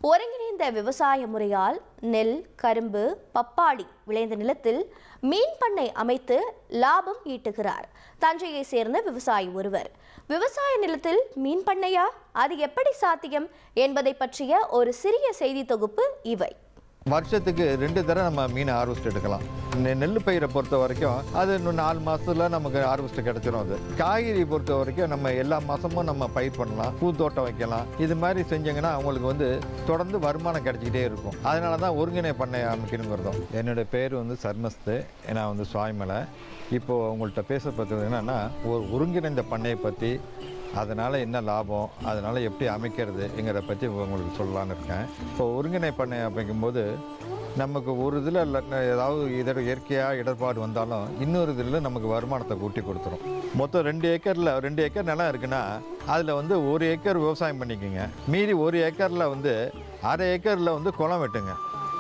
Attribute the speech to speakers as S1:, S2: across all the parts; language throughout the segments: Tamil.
S1: ஒருங்கிணைந்த விவசாய முறையால் நெல், கரும்பு, பப்பாளி விளைந்த நிலத்தில் மீன் பண்ணை அமைத்து லாபம் ஈட்டுகிறார் தஞ்சையை சேர்ந்த விவசாயி ஒருவர். விவசாய நிலத்தில் மீன் பண்ணையா? அது எப்படி சாத்தியம் என்பதை பற்றிய ஒரு சிறிய செய்தி தொகுப்பு இவை.
S2: வருஷத்துக்கு 2 தடவை நம்ம மீன் ஹார்வெஸ்ட் எடுக்கலாம். நெல் பயிரை பொறுத்த வரைக்கும் அது இன்னும் 4 மாதத்துல நமக்கு ஹார்வெஸ்ட் கிடைச்சிடும். அது காய்கறி பொறுத்த வரைக்கும் நம்ம எல்லா மாதமும் நம்ம பயிர் பண்ணலாம், பூத்தோட்டம் வைக்கலாம். இது மாதிரி செஞ்சீங்கன்னா அவங்களுக்கு தொடர்ந்து வருமானம் கிடைச்சிக்கிட்டே இருக்கும். அதனால தான் ஒருங்கிணை பண்ணை அமைக்கணுங்கிறதும். என்னுடைய பேர் சர்மஸ்து, நான் சுவாமிமலை. இப்போது உங்கள்கிட்ட பேச பார்த்தது என்னென்னா, ஒரு ஒருங்கிணைந்த பண்ணையை பற்றி, அதனால் என்ன லாபம், அதனால் எப்படி அமைக்கிறதுங்கிறத பற்றி உங்களுக்கு சொல்லலான்னு இருக்கேன். இப்போ ஒருங்கிணை பண்ணை அமைக்கும்போது நமக்கு ஒரு இதில் ஏதாவது இயற்கையாக இடர்பாடு வந்தாலும் இன்னொரு இதில் நமக்கு வருமானத்தை கூட்டி கொடுத்துரும். மொத்தம் 2 ஏக்கர் நிலம் இருக்குன்னா அதில் 1 ஏக்கர் விவசாயம் பண்ணிக்கோங்க. மீதி 1 ஏக்கரில் அரை ஏக்கரில் குளம் வெட்டுங்க.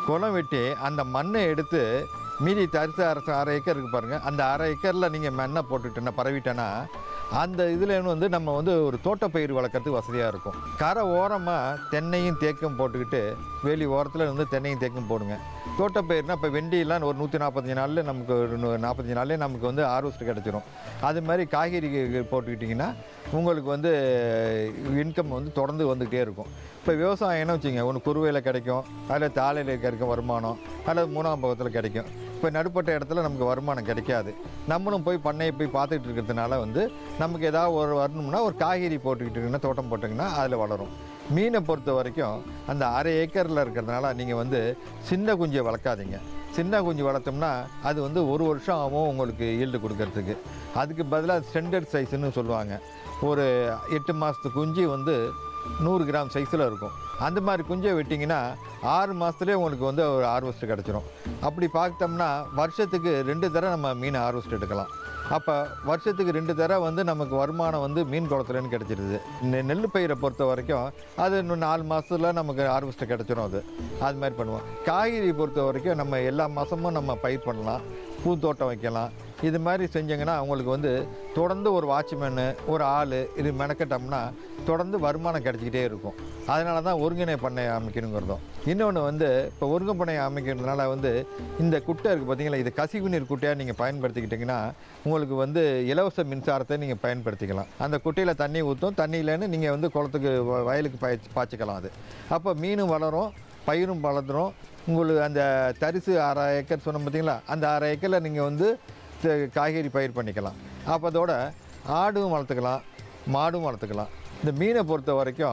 S2: குளம் வெட்டி அந்த மண்ணை எடுத்து மீதி தரிசு அரை ஏக்கர் இருக்குது பாருங்கள், அந்த அரை ஏக்கரில் நீங்கள் மண்ணை போட்டுக்கிட்டேன்னா பரவிட்டேன்னா அந்த இதில் நம்ம ஒரு தோட்டப்பயிர் வளர்க்குறதுக்கு வசதியாக இருக்கும். கரை ஓரமாக தென்னையும் தேக்கும் போட்டுக்கிட்டு வேலி ஓரத்தில் தென்னையும் தேக்கும் போடுங்க. தோட்டப்பயிர்னால் இப்போ வெண்டியெல்லாம் ஒரு 145 நாளில் நமக்கு 45 நாள்லேயே நமக்கு ஹார்வெஸ்ட் கிடச்சிரும். அது மாதிரி காய்கறி போட்டுக்கிட்டிங்கன்னா உங்களுக்கு இன்கம் தொடர்ந்து வந்துகிட்டே இருக்கும். இப்போ விவசாயம்னு வச்சுங்க, ஒன்று குறுவையில் கிடைக்கும், அதில் தாளையில் கிடைக்கும் வருமானம், அல்லது 3ஆம் பக்கத்தில் கிடைக்கும். இப்போ நடுப்பட்ட இடத்துல நமக்கு வருமானம் கிடைக்காது. நம்மளும் போய் பண்ணையை போய் பார்த்துக்கிட்டு இருக்கிறதுனால நமக்கு ஏதாவது வரணும்னா ஒரு காய்கறி போட்டுக்கிட்டிங்கன்னா, தோட்டம் போட்டிங்கன்னா அதில் வளரும். மீனை பொறுத்த வரைக்கும் அந்த அரை ஏக்கரில் இருக்கிறதுனால நீங்கள் சின்ன குஞ்சை வளர்க்காதீங்க. சின்ன குஞ்சு வளர்த்தோம்னா அது 1 வருஷம் ஆகும் உங்களுக்கு ஈல்டு கொடுக்கறதுக்கு. அதுக்கு பதிலாக ஸ்டாண்டர்ட் சைஸ்ன்னு சொல்லுவாங்க. ஒரு 8 மாதத்து குஞ்சு 100 கிராம் சைஸில் இருக்கும். அந்த மாதிரி குஞ்சை வெட்டிங்கன்னா 6 மாதத்துலேயே உங்களுக்கு ஒரு ஹார்வெஸ்ட் கிடச்சிரும். அப்படி பார்த்தோம்னா வருஷத்துக்கு 2 தடவை நம்ம மீன் ஹார்வெஸ்ட் எடுக்கலாம். அப்போ வருஷத்துக்கு 2 தடவை நமக்கு வருமானம் மீன் குளத்துலேருந்து கிடச்சிடுது. நெல் பயிரை பொறுத்த வரைக்கும் அது இன்னும் 4 மாதத்தில் நமக்கு ஹார்வெஸ்ட் கிடச்சிடும். அது மாதிரி பண்ணுவோம். காய்கறி பொறுத்த வரைக்கும் நம்ம எல்லா மாதமும் நம்ம பயிர் பண்ணலாம், பூத்தோட்டம் வைக்கலாம். இது மாதிரி செஞ்சிங்கன்னா அவங்களுக்கு தொடர்ந்து ஒரு வாட்ச்மேனு, ஒரு ஆள் இது மெனக்கட்டோம்னா தொடர்ந்து வருமானம் கிடச்சிக்கிட்டே இருக்கும். அதனால தான் ஒருங்கிணை பண்ணை அமைக்கணுங்கிறதும். இன்னொன்று இப்போ ஒருங்கிணை பண்ணை அமைக்கிறதுனால இந்த குட்டை இருக்குது பார்த்தீங்களா, இது கசிவு நீர் குட்டையாக நீங்கள் பயன்படுத்திக்கிட்டிங்கன்னா உங்களுக்கு இலவச மின்சாரத்தை நீங்கள் பயன்படுத்திக்கலாம். அந்த குட்டையில் தண்ணி ஊற்றும், தண்ணி இல்லைன்னு நீங்கள் குளத்துக்கு வயலுக்கு பாய்ச்சிக்கலாம். அது அப்போ மீனும் வளரும், பயிரும் வளர்ந்துடும். உங்களுக்கு அந்த தரிசு அரை ஏக்கர் சொன்னோம் பார்த்தீங்களா, அந்த அரை ஏக்கரில் நீங்கள் காய்கறி பயிர் பண்ணிக்கலாம். அப்போ அதோட ஆடும் வளர்த்துக்கலாம், மாடும் வளர்த்துக்கலாம். இந்த மீனை பொறுத்த வரைக்கும்